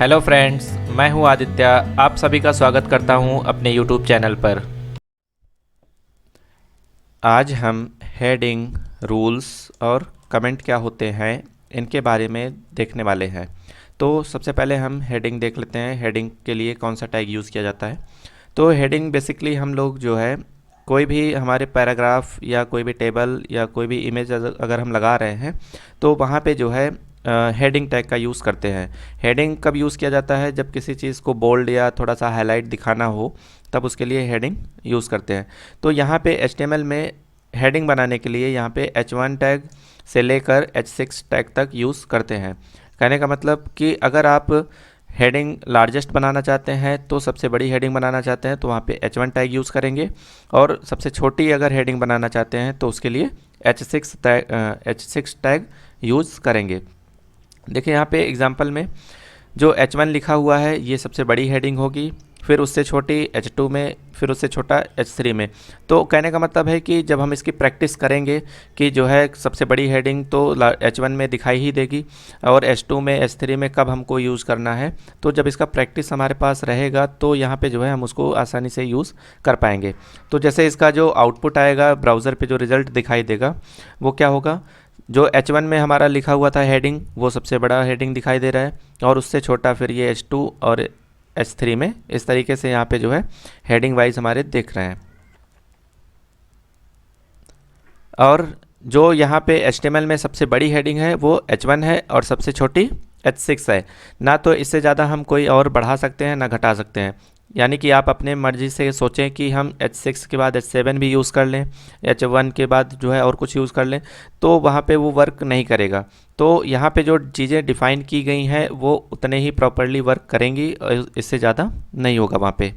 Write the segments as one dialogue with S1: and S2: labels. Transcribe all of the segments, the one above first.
S1: Hello friends, मैं हूं आदित्य। आप सभी का स्वागत करता हूं अपने यूट्यूब चैनल पर। आज हम हेडिंग, रूल्स और कमेंट क्या होते हैं इनके बारे में देखने वाले हैं। तो सबसे पहले हम हेडिंग देख लेते हैं। हेडिंग के लिए कौन सा टैग यूज़ किया जाता है। तो हेडिंग बेसिकली हम लोग जो है कोई भी हमारे पैराग्राफ या कोई भी टेबल या कोई भी इमेज अगर हम लगा रहे हैं तो वहाँ पे जो है हेडिंग टैग का यूज़ करते हैं। हेडिंग कब यूज़ किया जाता है? जब किसी चीज़ को बोल्ड या थोड़ा सा हाईलाइट दिखाना हो तब उसके लिए हेडिंग यूज़ करते हैं। तो यहाँ पे HTML में हेडिंग बनाने के लिए यहाँ पे H1 टैग से लेकर H6 टैग तक यूज़ करते हैं। कहने का मतलब कि अगर आप हेडिंग लार्जेस्ट बनाना चाहते हैं तो सबसे बड़ी हेडिंग बनाना चाहते हैं तो वहाँ पे H1 टैग यूज़ करेंगे, और सबसे छोटी अगर हेडिंग बनाना चाहते हैं तो उसके लिए H6 टैग यूज़ करेंगे। देखिए यहाँ पे एग्जांपल में जो H1 लिखा हुआ है ये सबसे बड़ी हेडिंग होगी, फिर उससे छोटी H2 में, फिर उससे छोटा H3 में। तो कहने का मतलब है कि जब हम इसकी प्रैक्टिस करेंगे कि जो है सबसे बड़ी हेडिंग तो H1 में दिखाई ही देगी और H2 में, H3 में कब हमको यूज़ करना है, तो जब इसका प्रैक्टिस हमारे पास रहेगा तो यहाँ पे जो है हम उसको आसानी से यूज़ कर पाएंगे। तो जैसे इसका जो आउटपुट आएगा ब्राउज़र पे, जो रिज़ल्ट दिखाई देगा वो क्या होगा, जो H1 में हमारा लिखा हुआ था हेडिंग वो सबसे बड़ा हेडिंग दिखाई दे रहा है, और उससे छोटा फिर ये H2 और H3 में। इस तरीके से यहाँ पे जो है हेडिंग वाइज हमारे देख रहे हैं। और जो यहाँ पे HTML में सबसे बड़ी हेडिंग है वो H1 है और सबसे छोटी H6 है। ना तो इससे ज़्यादा हम कोई और बढ़ा सकते हैं ना घटा सकते हैं। यानी कि आप अपने मर्ज़ी से सोचें कि हम H6 के बाद H7 भी यूज़ कर लें, H1 के बाद जो है और कुछ यूज़ कर लें, तो वहाँ पे वो वर्क नहीं करेगा। तो यहाँ पे जो चीज़ें डिफ़ाइन की गई हैं वो उतने ही प्रॉपरली वर्क करेंगी, इससे ज़्यादा नहीं होगा वहाँ पे।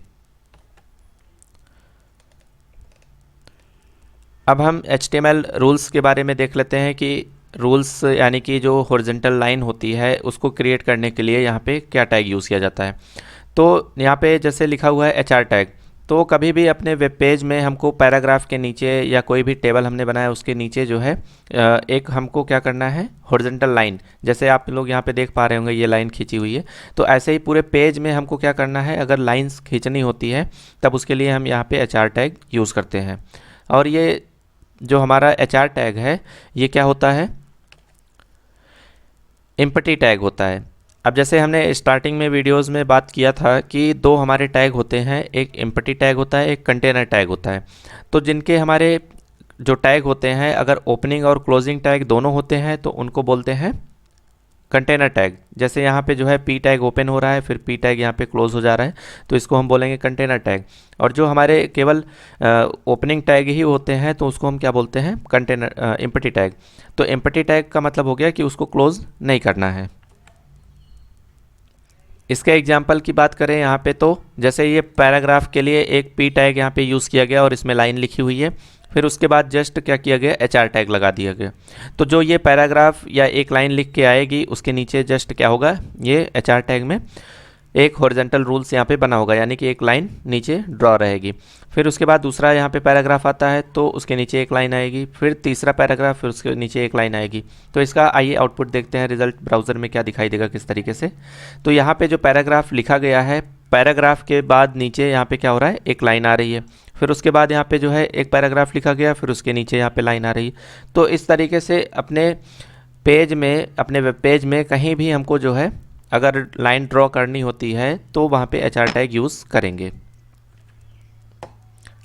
S1: अब हम HTML रूल्स के बारे में देख लेते हैं कि रूल्स यानी कि जो हॉरिजॉन्टल लाइन होती है उसको क्रिएट करने के लिए यहाँ पे क्या टैग यूज़ किया जाता है। तो यहाँ पे जैसे लिखा हुआ है HR टैग, तो कभी भी अपने वेब पेज में हमको पैराग्राफ के नीचे या कोई भी टेबल हमने बनाया उसके नीचे जो है एक हमको क्या करना है, हॉरिजॉन्टल लाइन, जैसे आप लोग यहाँ पे देख पा रहे होंगे ये लाइन खींची हुई है। तो ऐसे ही पूरे पेज में हमको क्या करना है, अगर लाइंस खींचनी होती है तब उसके लिए हम यहाँ पे HR टैग यूज़ करते हैं। और ये जो हमारा HR टैग है ये क्या होता है, एम्पटी टैग होता है। अब जैसे हमने स्टार्टिंग में वीडियोस में बात किया था कि दो हमारे टैग होते हैं, एक एम्पटी टैग होता है, एक कंटेनर टैग होता है। तो जिनके हमारे जो टैग होते हैं अगर ओपनिंग और क्लोजिंग टैग दोनों होते हैं तो उनको बोलते हैं कंटेनर टैग। जैसे यहाँ पे जो है P टैग ओपन हो रहा है, फिर P टैग यहाँ पे क्लोज हो जा रहा है, तो इसको हम बोलेंगे कंटेनर टैग। और जो हमारे केवल ओपनिंग टैग ही होते हैं तो उसको हम क्या बोलते हैं, कंटेनर एम्पटी टैग। तो एम्पटी टैग का मतलब हो गया कि उसको क्लोज नहीं करना है। इसके एग्जाम्पल की बात करें यहाँ पे, तो जैसे ये पैराग्राफ के लिए एक P टैग यहाँ पे यूज़ किया गया और इसमें लाइन लिखी हुई है, फिर उसके बाद जस्ट क्या किया गया, HR टैग लगा दिया गया। तो जो ये पैराग्राफ या एक लाइन लिख के आएगी उसके नीचे जस्ट क्या होगा, ये HR टैग में एक हॉरिजॉन्टल रूल्स यहाँ पे बना होगा, यानी कि एक लाइन नीचे ड्रॉ रहेगी। फिर उसके बाद दूसरा यहाँ पे पैराग्राफ आता है तो उसके नीचे एक लाइन आएगी, फिर तीसरा पैराग्राफ, फिर उसके नीचे एक लाइन आएगी। तो इसका आइए आउटपुट देखते हैं, रिजल्ट ब्राउज़र में क्या दिखाई देगा किस तरीके से। तो यहाँ पे जो पैराग्राफ लिखा गया है, पैराग्राफ के बाद नीचे यहाँ पे क्या हो रहा है, एक लाइन आ रही है। फिर उसके बाद यहाँ पे जो है एक पैराग्राफ लिखा गया, फिर उसके नीचे यहाँ पे लाइन आ रही है। तो इस तरीके से अपने पेज में, अपने वेब पेज में कहीं भी हमको जो है अगर लाइन ड्रॉ करनी होती है तो वहाँ पे HR टैग यूज़ करेंगे।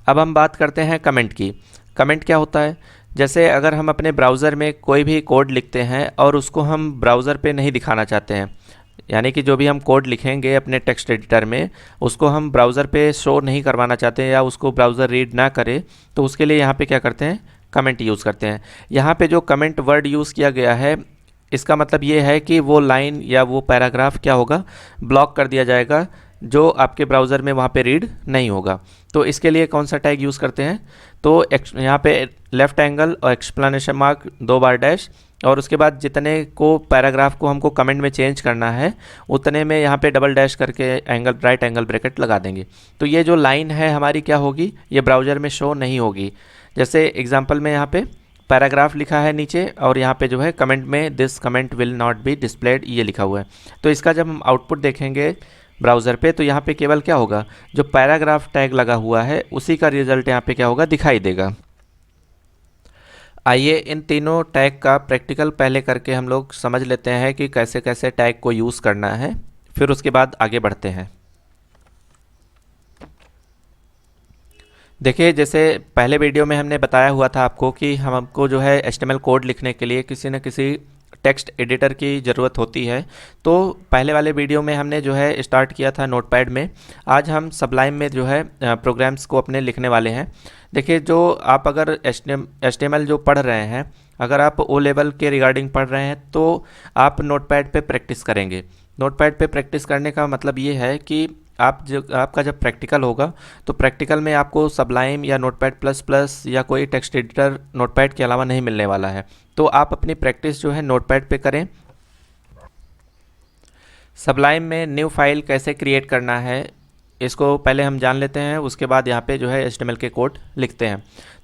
S1: अब हम बात करते हैं कमेंट की। कमेंट क्या होता है, जैसे अगर हम अपने ब्राउज़र में कोई भी कोड लिखते हैं और उसको हम ब्राउज़र पे नहीं दिखाना चाहते हैं, यानी कि जो भी हम कोड लिखेंगे अपने टेक्स्ट एडिटर में उसको हम ब्राउज़र पे शो नहीं करवाना चाहते हैं या उसको ब्राउज़र रीड ना करे, तो उसके लिए यहाँ पे क्या करते हैं, कमेंट यूज़ करते हैं। यहाँ पे जो कमेंट वर्ड यूज़ किया गया है इसका मतलब ये है कि वो लाइन या वो पैराग्राफ क्या होगा, ब्लॉक कर दिया जाएगा, जो आपके ब्राउज़र में वहाँ पे रीड नहीं होगा। तो इसके लिए कौन सा टैग यूज़ करते हैं, तो यहाँ पे लेफ़्ट एंगल और एक्सप्लेनेशन मार्क 2 बार डैश, और उसके बाद जितने को पैराग्राफ को हमको कमेंट में चेंज करना है उतने में यहाँ पे डबल डैश करके एंगल, राइट एंगल ब्रैकेट लगा देंगे। तो ये जो लाइन है हमारी क्या होगी, ये ब्राउज़र में शो नहीं होगी। जैसे एग्जांपल में यहाँ पे पैराग्राफ लिखा है नीचे, और यहाँ पे जो है कमेंट में this comment will not be displayed ये लिखा हुआ है। तो इसका जब हम आउटपुट देखेंगे ब्राउज़र पे, तो यहाँ पे केवल क्या होगा, जो पैराग्राफ टैग लगा हुआ है उसी का रिजल्ट यहाँ पे क्या होगा, दिखाई देगा। आइए इन तीनों टैग का प्रैक्टिकल पहले करके हम लोग समझ लेते हैं कि कैसे कैसे टैग को यूज़ करना है, फिर उसके बाद आगे बढ़ते हैं। देखिए, जैसे पहले वीडियो में हमने बताया हुआ था आपको कि हमको जो है HTML कोड लिखने के लिए किसी न किसी टेक्स्ट एडिटर की ज़रूरत होती है। तो पहले वाले वीडियो में हमने जो है स्टार्ट किया था नोटपैड में। आज हम सबलाइम में जो है प्रोग्राम्स को अपने लिखने वाले हैं। देखिए, जो आप अगर HTML जो पढ़ रहे हैं, अगर आप ओ लेवल के रिगार्डिंग पढ़ रहे हैं तो आप नोटपैड पे प्रैक्टिस करेंगे। नोटपैड पे प्रैक्टिस करने का मतलब ये है कि आपका जब प्रैक्टिकल होगा तो प्रैक्टिकल में आपको सबलाइम या नोटपैड प्लस प्लस या कोई टेक्स्ट एडिटर नोटपैड के अलावा नहीं मिलने वाला है। तो आप अपनी प्रैक्टिस जो है नोटपैड पे करें। सबलाइम में न्यू फाइल कैसे क्रिएट करना है इसको पहले हम जान लेते हैं, उसके बाद यहाँ पे जो है HTML के कोड लिखते हैं।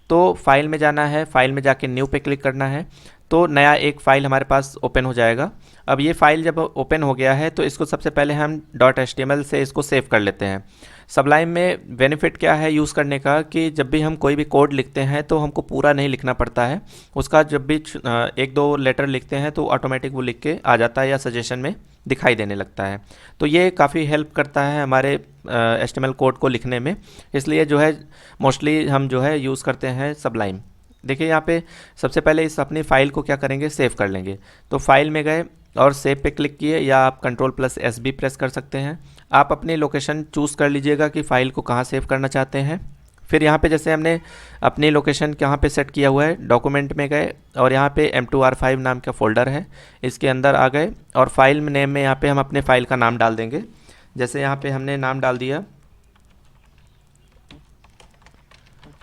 S1: तो फाइल में जाना है, फाइल में जाके न्यू पे क्लिक करना है, तो नया एक फ़ाइल हमारे पास ओपन हो जाएगा। अब ये फ़ाइल जब ओपन हो गया है तो इसको सबसे पहले हम .html से इसको सेव कर लेते हैं। सबलाइम में बेनिफिट क्या है यूज़ करने का कि जब भी हम कोई भी कोड लिखते हैं तो हमको पूरा नहीं लिखना पड़ता है, उसका जब भी एक दो लेटर लिखते हैं तो ऑटोमेटिक वो लिख के आ जाता है या सजेशन में दिखाई देने लगता है। तो ये काफ़ी हेल्प करता है हमारे HTML कोड को लिखने में, इसलिए जो है मोस्टली हम जो है यूज़ करते हैं सबलाइम। देखिए, यहाँ पे सबसे पहले इस अपनी फ़ाइल को क्या करेंगे, सेव कर लेंगे। तो फाइल में गए और सेव पे क्लिक किए, या आप Ctrl+S भी प्रेस कर सकते हैं। आप अपनी लोकेशन चूज़ कर लीजिएगा कि फ़ाइल को कहाँ सेव करना चाहते हैं। फिर यहाँ पे जैसे हमने अपनी लोकेशन कहाँ पे सेट किया हुआ है, डॉक्यूमेंट में गए और यहाँ पे M2R5 नाम का फ़ोल्डर है, इसके अंदर आ गए और फाइल नेम में यहाँ पे हम अपने फ़ाइल का नाम डाल देंगे। जैसे यहाँ पे हमने नाम डाल दिया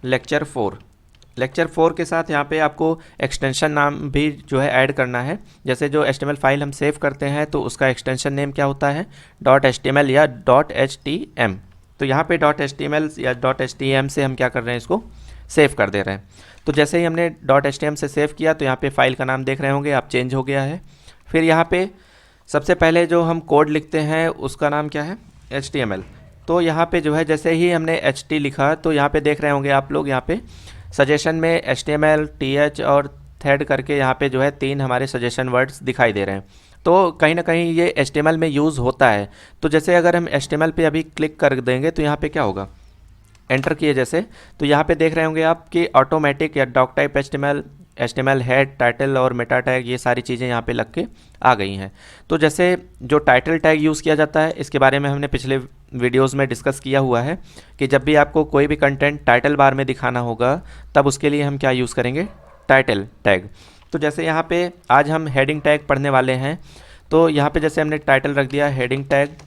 S1: लेक्चर 4। लेक्चर 4 के साथ यहाँ पे आपको एक्सटेंशन नाम भी जो है ऐड करना है। जैसे जो HTML फाइल हम सेव करते हैं तो उसका एक्सटेंशन नेम क्या होता है, .html या .htm। तो यहाँ पे .html या .htm से हम क्या कर रहे हैं, इसको सेव कर दे रहे हैं। तो जैसे ही हमने .htm से सेव किया तो यहाँ पे फाइल का नाम देख रहे होंगे आप, चेंज हो गया है। फिर यहाँ पे सबसे पहले जो हम कोड लिखते हैं उसका नाम क्या है, HTML। तो यहाँ पे जो है जैसे ही हमने HT लिखा तो यहाँ पे देख रहे होंगे आप लोग, यहाँ पे सजेशन में HTML, TH और थ्रेड करके यहाँ पे जो है 3 हमारे सजेशन वर्ड्स दिखाई दे रहे हैं। तो कहीं ना कहीं ये HTML में यूज़ होता है। तो जैसे अगर हम HTML पे अभी क्लिक कर देंगे तो यहाँ पे क्या होगा, एंटर किए जैसे, तो यहाँ पे देख रहे होंगे आप कि ऑटोमेटिक या doc type HTML head, title और मेटा टैग ये सारी चीज़ें यहाँ पे लग के आ गई हैं। तो जैसे जो टाइटल टैग यूज़ किया जाता है इसके बारे में हमने पिछले वीडियोस में डिस्कस किया हुआ है कि जब भी आपको कोई भी कंटेंट टाइटल बार में दिखाना होगा तब उसके लिए हम क्या यूज़ करेंगे, टाइटल टैग। तो जैसे यहाँ पे आज हम हेडिंग टैग पढ़ने वाले हैं, तो यहाँ पे जैसे हमने टाइटल रख दिया हेडिंग टैग,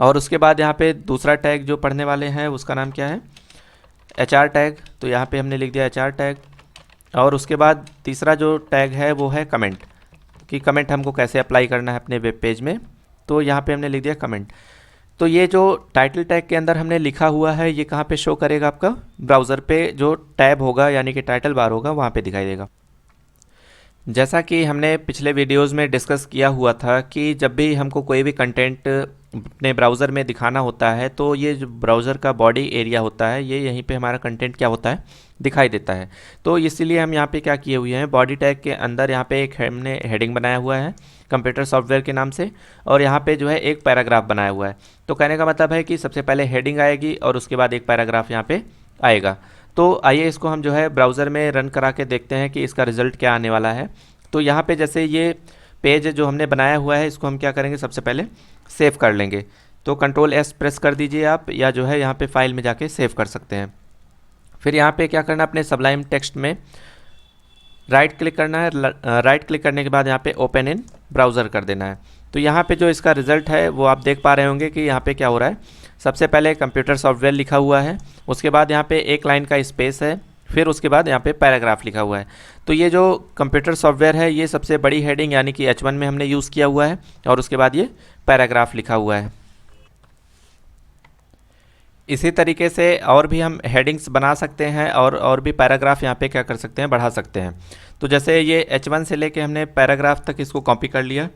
S1: और उसके बाद यहाँ पे दूसरा टैग जो पढ़ने वाले हैं उसका नाम क्या है, HR टैग। तो यहाँ पे हमने लिख दिया HR टैग। और उसके बाद तीसरा जो टैग है वो है कमेंट, कि कमेंट हमको कैसे अप्लाई करना है अपने वेब पेज में। तो यहाँ पे हमने लिख दिया कमेंट। तो ये जो टाइटल टैग के अंदर हमने लिखा हुआ है ये कहाँ पे शो करेगा, आपका ब्राउज़र पे जो टैब होगा यानी कि टाइटल बार होगा वहाँ पे दिखाई देगा। जैसा कि हमने पिछले वीडियोस में डिस्कस किया हुआ था कि जब भी हमको कोई भी कंटेंट अपने ब्राउज़र में दिखाना होता है तो ये जो ब्राउज़र का बॉडी एरिया होता है ये यहीं पे हमारा कंटेंट क्या होता है, दिखाई देता है। तो इसीलिए हम यहाँ पे क्या किए हुए हैं, बॉडी टैग के अंदर यहाँ पे एक हमने हेडिंग बनाया हुआ है कंप्यूटर सॉफ्टवेयर के नाम से, और यहाँ पे जो है एक पैराग्राफ बनाया हुआ है। तो कहने का मतलब है कि सबसे पहले हेडिंग आएगी और उसके बाद एक पैराग्राफ यहाँ पे आएगा। तो आइए इसको हम जो है ब्राउज़र में रन करा के देखते हैं कि इसका रिज़ल्ट क्या आने वाला है। तो यहाँ पे जैसे ये पेज जो हमने बनाया हुआ है इसको हम क्या करेंगे, सबसे पहले सेव कर लेंगे। तो Ctrl+S प्रेस कर दीजिए आप, या जो है यहाँ पे फाइल में जाके सेव कर सकते हैं। फिर यहाँ पे क्या करना, अपने सबलाइम टेक्स्ट में राइट क्लिक करना है। राइट क्लिक करने के बाद यहाँ पे ओपन इन ब्राउज़र कर देना है। तो यहाँ पे जो इसका रिज़ल्ट है वो आप देख पा रहे होंगे कि यहाँ पे क्या हो रहा है। सबसे पहले कंप्यूटर सॉफ्टवेयर लिखा हुआ है, उसके बाद यहाँ पे एक लाइन का स्पेस है, फिर उसके बाद यहाँ पे पैराग्राफ लिखा हुआ है। तो ये जो कंप्यूटर सॉफ्टवेयर है ये सबसे बड़ी हेडिंग यानी कि H1 में हमने यूज़ किया हुआ है, और उसके बाद ये पैराग्राफ लिखा हुआ है। इसी तरीके से और भी हम हेडिंग्स बना सकते हैं और भी पैराग्राफ यहाँ पे क्या कर सकते हैं, बढ़ा सकते हैं। तो जैसे ये H1 से लेके हमने पैराग्राफ तक इसको कॉपी कर लिया।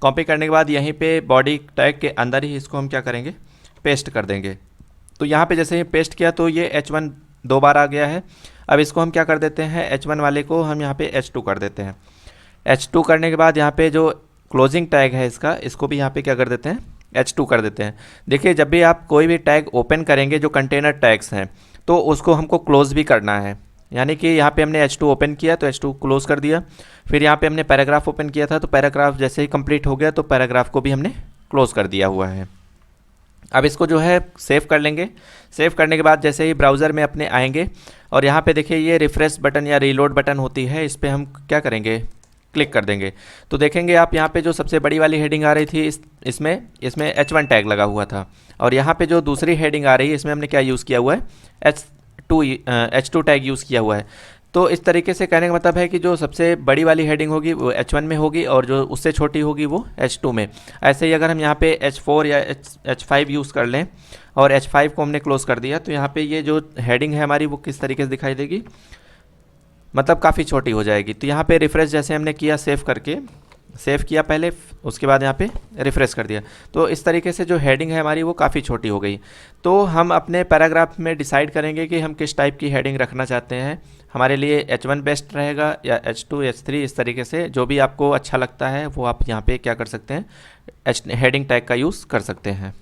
S1: कॉपी करने के बाद यहीं पे बॉडी टैग के अंदर ही इसको हम क्या करेंगे, पेस्ट कर देंगे। तो यहाँ पे जैसे ही पेस्ट किया तो ये H1 दो बार आ गया है। अब इसको हम क्या कर देते हैं, H1 वाले को हम यहाँ पे H2 कर देते हैं। H2 करने के बाद यहाँ पे जो क्लोजिंग टैग है इसको भी यहाँ पे क्या कर देते हैं, H2 कर देते हैं। देखिए जब भी आप कोई भी टैग ओपन करेंगे जो कंटेनर टैग्स हैं तो उसको हमको क्लोज भी करना है। यानी कि यहाँ पे हमने H2 ओपन किया तो H2 क्लोज कर दिया। फिर यहाँ पे हमने पैराग्राफ ओपन किया था तो पैराग्राफ जैसे ही कंप्लीट हो गया तो पैराग्राफ को भी हमने क्लोज कर दिया हुआ है। अब इसको जो है सेव कर लेंगे। सेव करने के बाद जैसे ही ब्राउज़र में अपने आएंगे और यहाँ पे देखिए ये रिफ़्रेश बटन या रीलोड बटन होती है, इस पर हम क्या करेंगे, क्लिक कर देंगे। तो देखेंगे आप यहाँ पे जो सबसे बड़ी वाली हेडिंग आ रही थी इसमें H1 टैग लगा हुआ था, और यहाँ पे जो दूसरी हेडिंग आ रही है इसमें हमने क्या यूज़ किया हुआ है, H2 टैग यूज़ किया हुआ है। तो इस तरीके से कहने का मतलब है कि जो सबसे बड़ी वाली हेडिंग होगी वो H1 में होगी और जो उससे छोटी होगी वो H2 में। ऐसे ही अगर हम यहाँ पे H4 या H5 यूज़ कर लें और H5 को हमने क्लोज़ कर दिया तो यहाँ पे ये जो हेडिंग है हमारी वो किस तरीके से दिखाई देगी, मतलब काफ़ी छोटी हो जाएगी। तो यहाँ पे रिफ़्रेश जैसे हमने किया, सेव करके सेव किया पहले, उसके बाद यहाँ पे रिफ़्रेश कर दिया, तो इस तरीके से जो हेडिंग है हमारी वो काफ़ी छोटी हो गई। तो हम अपने पैराग्राफ में डिसाइड करेंगे कि हम किस टाइप की हेडिंग रखना चाहते हैं। हमारे लिए H1 बेस्ट रहेगा या H2, H3, इस तरीके से जो भी आपको अच्छा लगता है वो आप यहाँ पे क्या कर सकते हैं, हेडिंग टैग का यूज़ कर सकते हैं।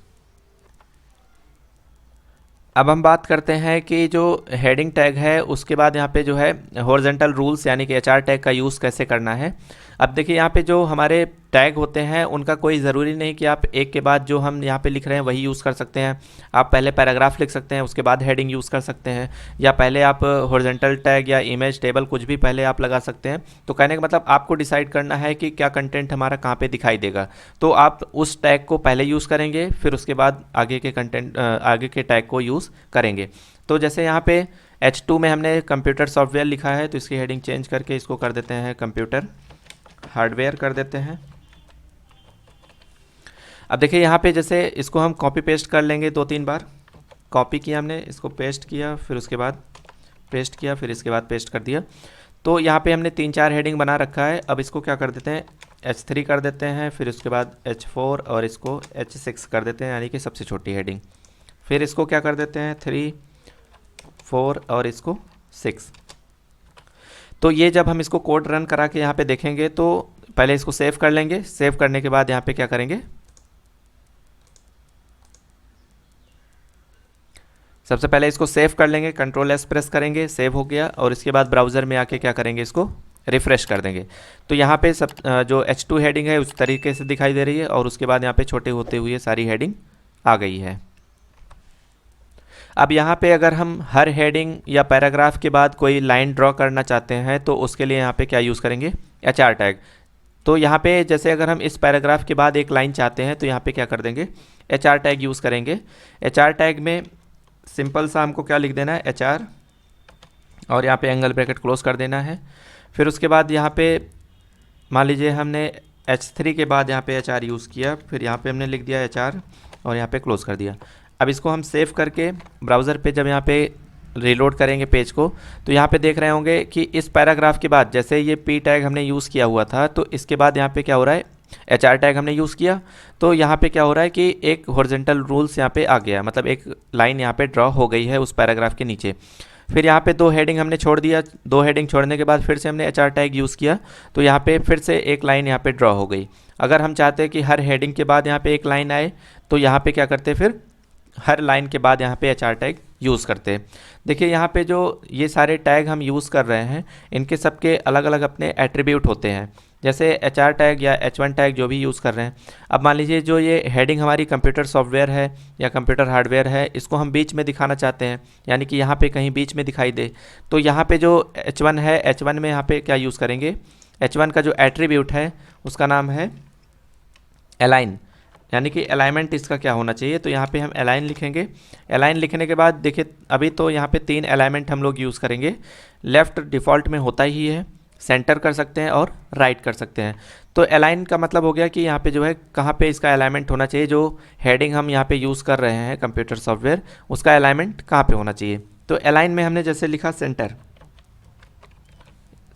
S1: अब हम बात करते हैं कि जो हेडिंग टैग है उसके बाद यहाँ पे जो है हॉरिजॉन्टल रूल्स यानी कि HR टैग का यूज़ कैसे करना है। अब देखिए यहाँ पे जो हमारे टैग होते हैं उनका कोई ज़रूरी नहीं कि आप एक के बाद जो हम यहाँ पे लिख रहे हैं वही यूज़ कर सकते हैं। आप पहले पैराग्राफ लिख सकते हैं, उसके बाद हेडिंग यूज़ कर सकते हैं, या पहले आप हॉरिजॉन्टल टैग या इमेज टेबल कुछ भी पहले आप लगा सकते हैं। तो कहने का मतलब आपको डिसाइड करना है कि क्या कंटेंट हमारा कहाँ पे दिखाई देगा, तो आप उस टैग को पहले यूज़ करेंगे, फिर उसके बाद आगे के टैग को यूज़ करेंगे। तो जैसे यहाँ पे H2 में हमने कंप्यूटर सॉफ्टवेयर लिखा है तो इसकी हेडिंग चेंज करके इसको कर देते हैं कंप्यूटर हार्डवेयर कर देते हैं। अब देखिए यहाँ पे जैसे इसको हम कॉपी पेस्ट कर लेंगे, 2-3 बार कॉपी किया हमने, इसको पेस्ट किया, फिर उसके बाद पेस्ट किया, फिर इसके बाद पेस्ट कर दिया। तो यहाँ पे हमने 3-4 हेडिंग बना रखा है। अब इसको क्या कर देते हैं, H3 कर देते हैं, फिर उसके बाद H4 और इसको H6 कर देते हैं, यानी कि सबसे छोटी हेडिंग। फिर इसको क्या कर देते हैं 3, 4 और इसको 6। तो ये जब हम इसको कोड रन करा के यहाँ पे देखेंगे तो पहले इसको सेव कर लेंगे। सेव करने के बाद यहाँ पे क्या करेंगे, सबसे पहले इसको सेव कर लेंगे, Ctrl+S प्रेस करेंगे, सेव हो गया, और इसके बाद ब्राउज़र में आके क्या करेंगे, इसको रिफ़्रेश कर देंगे। तो यहाँ पे सब जो H2 हेडिंग है उस तरीके से दिखाई दे रही है, और उसके बाद यहाँ पे छोटे होते हुए सारी हेडिंग आ गई है। अब यहाँ पे अगर हम हर हेडिंग या पैराग्राफ के बाद कोई लाइन ड्रॉ करना चाहते हैं तो उसके लिए यहाँ पे क्या यूज़ करेंगे, HR टैग। तो यहाँ पे जैसे अगर हम इस पैराग्राफ के बाद एक लाइन चाहते हैं तो यहाँ पे क्या कर देंगे, HR टैग यूज़ करेंगे। HR टैग में सिंपल सा हमको क्या लिख देना है, HR, और यहाँ पे एंगल ब्रैकेट क्लोज कर देना है। फिर उसके बाद यहाँ पे मान लीजिए हमने H3 के बाद यहाँ पे HR यूज़ किया, फिर यहाँ पे हमने लिख दिया HR और यहाँ पे क्लोज कर दिया। अब इसको हम सेव करके ब्राउज़र पे जब यहाँ पे रीलोड करेंगे पेज को तो यहाँ पे देख रहे होंगे कि इस पैराग्राफ के बाद जैसे ये P टैग हमने यूज़ किया हुआ था तो इसके बाद यहाँ पे क्या हो रहा है, HR टैग हमने यूज़ किया, तो यहाँ पे क्या हो रहा है कि एक हॉरिजॉन्टल रूल्स यहाँ पे आ गया, मतलब एक लाइन यहाँ पे ड्रॉ हो गई है उस पैराग्राफ के नीचे। फिर यहाँ पे 2 हेडिंग हमने छोड़ दिया, 2 हेडिंग छोड़ने के बाद फिर से हमने HR टैग यूज़ किया तो यहाँ पे फिर से एक लाइन यहाँ पे ड्रॉ हो गई। अगर हम चाहते हैं कि हर हेडिंग के बाद यहाँ पे एक लाइन आए तो यहाँ पे क्या करते, फिर हर लाइन के बाद यहाँ पे HR टैग यूज़ करते हैं। देखिए यहाँ पे जो ये सारे टैग हम यूज़ कर रहे हैं इनके सबके अलग अलग अपने एट्रीब्यूट होते हैं। जैसे HR टैग या H1 टैग जो भी यूज़ कर रहे हैं, अब मान लीजिए जो ये हेडिंग हमारी कंप्यूटर सॉफ्टवेयर है या कंप्यूटर हार्डवेयर है, इसको हम बीच में दिखाना चाहते हैं, यानी कि यहाँ पे कहीं बीच में दिखाई दे, तो यहाँ पे जो H1 है, H1 में यहाँ पे क्या यूज़ करेंगे, H1 का जो एट्रीब्यूट है उसका नाम है अलाइन, यानी कि अलाइनमेंट इसका क्या होना चाहिए। तो यहाँ पे हम अलाइन लिखेंगे। अलाइन लिखने के बाद देखिए अभी तो यहाँ पे 3 अलाइनमेंट हम लोग यूज़ करेंगे। लेफ़्ट डिफ़ॉल्ट में होता ही है, सेंटर कर सकते हैं और राइट कर सकते हैं। तो अलाइन का मतलब हो गया कि यहाँ पे जो है कहाँ पे इसका अलाइनमेंट होना चाहिए, जो हेडिंग हम यहाँ पे यूज़ कर रहे हैं कंप्यूटर सॉफ्टवेयर, उसका अलाइनमेंट कहाँ पे होना चाहिए। तो अलाइन में हमने जैसे लिखा सेंटर,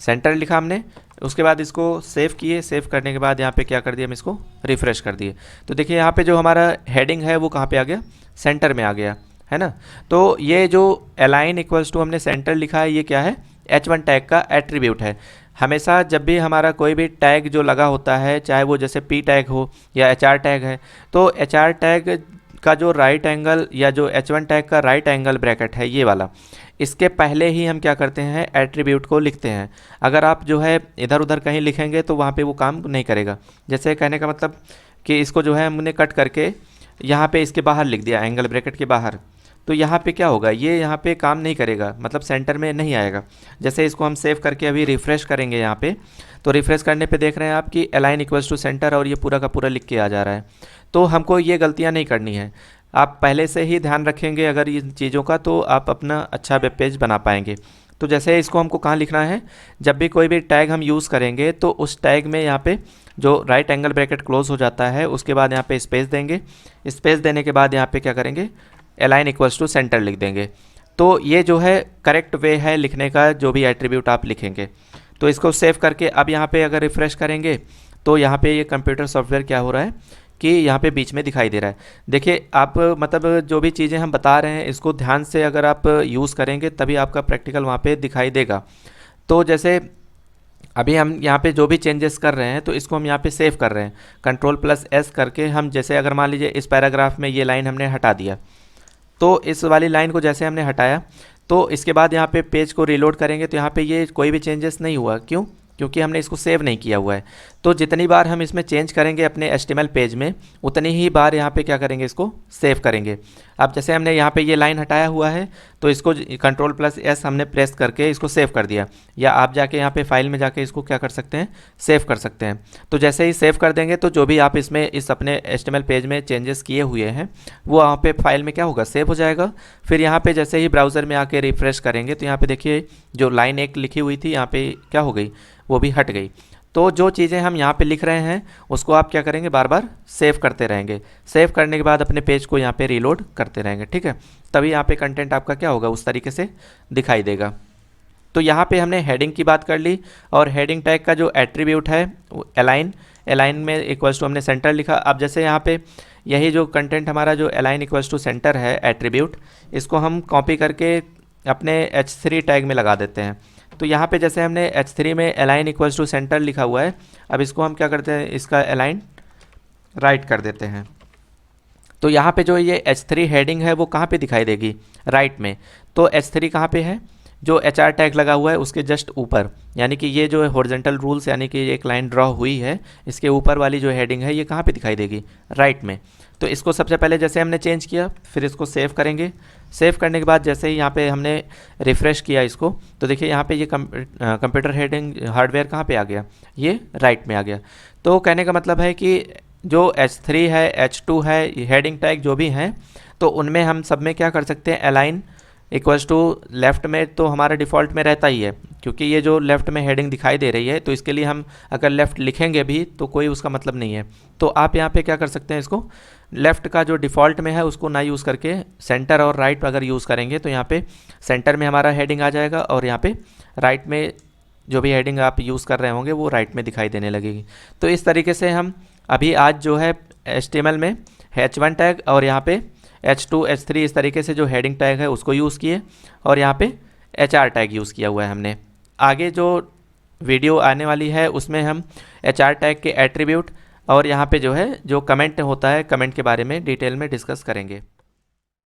S1: सेंटर लिखा हमने, उसके बाद इसको सेव किए, सेव करने के बाद यहाँ पे क्या कर दिया, हम इसको रिफ़्रेश कर दिए। तो देखिए यहाँ पे जो हमारा हेडिंग है वो कहाँ पे आ गया, सेंटर में आ गया, है ना। तो ये जो अलाइन इक्वल्स टू हमने सेंटर लिखा है, ये क्या है, H1 टैग का एट्रीब्यूट है। हमेशा जब भी हमारा कोई भी टैग जो लगा होता है, चाहे वो जैसे P टैग हो या HR टैग है, तो HR टैग का जो राइट एंगल या जो H1 टैग का राइट एंगल ब्रैकेट है ये वाला, इसके पहले ही हम क्या करते हैं, एट्रीब्यूट को लिखते हैं। अगर आप जो है इधर उधर कहीं लिखेंगे तो वहाँ पे वो काम नहीं करेगा। जैसे कहने का मतलब कि इसको जो है हमने कट करके यहाँ पे इसके बाहर लिख दिया, एंगल ब्रैकेट के बाहर, तो यहाँ पे क्या होगा, ये यहाँ पे काम नहीं करेगा, मतलब सेंटर में नहीं आएगा। जैसे इसको हम सेव करके अभी रिफ़्रेश करेंगे यहाँ पे, तो रिफ़्रेश करने पे देख रहे हैं आप कि अलाइन इक्वल्स टू सेंटर और ये पूरा का पूरा लिख के आ जा रहा है। तो हमको ये गलतियाँ नहीं करनी है। आप पहले से ही ध्यान रखेंगे अगर इन चीज़ों का, तो आप अपना अच्छा वेब पेज बना पाएंगे। तो जैसे इसको हमको कहाँ लिखना है, जब भी कोई भी टैग हम यूज़ करेंगे तो उस टैग में यहाँ पे जो राइट एंगल ब्रैकेट क्लोज हो जाता है, उसके बाद यहाँ पे स्पेस देंगे। स्पेस देने के बाद यहाँ पे क्या करेंगे, अलाइन इक्वल्स टू सेंटर लिख देंगे। तो ये जो है करेक्ट वे है लिखने का, जो भी एट्रीब्यूट आप लिखेंगे। तो इसको सेव करके अब यहाँ पे अगर रिफ़्रेश करेंगे तो यहाँ पे ये कंप्यूटर सॉफ्टवेयर क्या हो रहा है कि यहाँ पे बीच में दिखाई दे रहा है। देखिए आप मतलब जो भी चीज़ें हम बता रहे हैं इसको ध्यान से अगर आप यूज़ करेंगे तभी आपका प्रैक्टिकल वहाँ पे दिखाई देगा। तो जैसे अभी हम यहाँ पे जो भी चेंजेस कर रहे हैं तो इसको हम यहाँ पे सेव कर रहे हैं, Ctrl+S करके हम जैसे अगर मान लीजिए इस पैराग्राफ में ये लाइन हमने हटा दिया, तो इस वाली लाइन को जैसे हमने हटाया तो इसके बाद यहाँ पे पेज को रीलोड करेंगे तो यहाँ पे ये कोई भी चेंजेस नहीं हुआ। क्यों? क्योंकि हमने इसको सेव नहीं किया हुआ है। तो जितनी बार हम इसमें चेंज करेंगे अपने HTML पेज में, उतनी ही बार यहाँ पे क्या करेंगे, इसको सेव करेंगे। अब जैसे हमने यहाँ पे ये लाइन हटाया हुआ है तो इसको Ctrl+S हमने प्रेस करके इसको सेव कर दिया, या आप जाके यहाँ पे फाइल में जाके इसको क्या कर सकते हैं, सेव कर सकते हैं। तो जैसे ही सेव कर देंगे तो जो भी आप इसमें इस अपने HTML पेज में चेंजेस किए हुए हैं वो वहाँ पे फाइल में क्या होगा, सेव हो जाएगा। फिर यहाँ पे जैसे ही ब्राउज़र में आके रिफ़्रेश करेंगे तो यहाँ पे देखिए जो लाइन एक लिखी हुई थी यहाँ पे क्या हो गई, वो भी हट गई। तो जो चीज़ें हम यहाँ पे लिख रहे हैं उसको आप क्या करेंगे, बार बार सेव करते रहेंगे। सेव करने के बाद अपने पेज को यहाँ पे रीलोड करते रहेंगे, ठीक है। तभी यहाँ पे कंटेंट आपका क्या होगा, उस तरीके से दिखाई देगा। तो यहाँ पे हमने हेडिंग की बात कर ली, और हेडिंग टैग का जो एट्रीब्यूट है अलाइन, अलाइन में इक्वल्स टू हमने सेंटर लिखा। अब जैसे यहाँ पे यही जो कंटेंट हमारा जो अलाइन इक्वल्स टू सेंटर है एट्रीब्यूट, इसको हम कॉपी करके अपने H3 टैग में लगा देते हैं। तो यहाँ पे जैसे हमने H3 में अलाइन इक्वल्स टू सेंटर लिखा हुआ है, अब इसको हम क्या करते हैं, इसका अलाइन राइट कर देते हैं। तो यहाँ पे जो ये H3 हेडिंग है वो कहाँ पे दिखाई देगी, राइट में। तो H3 कहाँ पे है, जो HR टैग लगा हुआ है उसके जस्ट ऊपर, यानी कि ये जो है हॉरिजॉन्टल रूल्स, यानी कि एक लाइन ड्रॉ हुई है, इसके ऊपर वाली जो हेडिंग है ये कहाँ पे दिखाई देगी, राइट में। तो इसको सबसे पहले जैसे हमने चेंज किया, फिर इसको सेव करेंगे। सेव करने के बाद जैसे ही यहाँ पे हमने रिफ़्रेश किया इसको, तो देखिए यहाँ पे ये कंप्यूटर हेडिंग हार्डवेयर कहाँ पे आ गया, ये राइट में आ गया। तो कहने का मतलब है कि जो H3 है, H2 है, हेडिंग टैग जो भी हैं, तो उनमें हम सब में क्या कर सकते हैं, अलाइन इक्वल्स टू लेफ़्ट में तो हमारा डिफ़ॉल्ट में रहता ही है, क्योंकि ये जो लेफ़्ट में हेडिंग दिखाई दे रही है तो इसके लिए हम अगर लेफ़्ट लिखेंगे भी तो कोई उसका मतलब नहीं है। तो आप यहाँ पे क्या कर सकते हैं, इसको लेफ़्ट का जो डिफ़ॉल्ट में है उसको ना यूज़ करके सेंटर और राइट अगर यूज़ करेंगे तो यहाँ पे सेंटर में हमारा हेडिंग आ जाएगा, और यहाँ पे राइट में जो भी हेडिंग आप यूज़ कर रहे होंगे वो राइट में दिखाई देने लगेगी। तो इस तरीके से हम अभी आज जो है HTML में H1 टैग और यहाँ पे H2, H3 इस तरीके से जो हेडिंग टैग है उसको यूज़ किए, और यहाँ पे HR टैग यूज़ किया हुआ है हमने। आगे जो वीडियो आने वाली है उसमें हम HR टैग के एट्रीब्यूट और यहाँ पे जो है जो कमेंट होता है, कमेंट के बारे में डिटेल में डिस्कस करेंगे।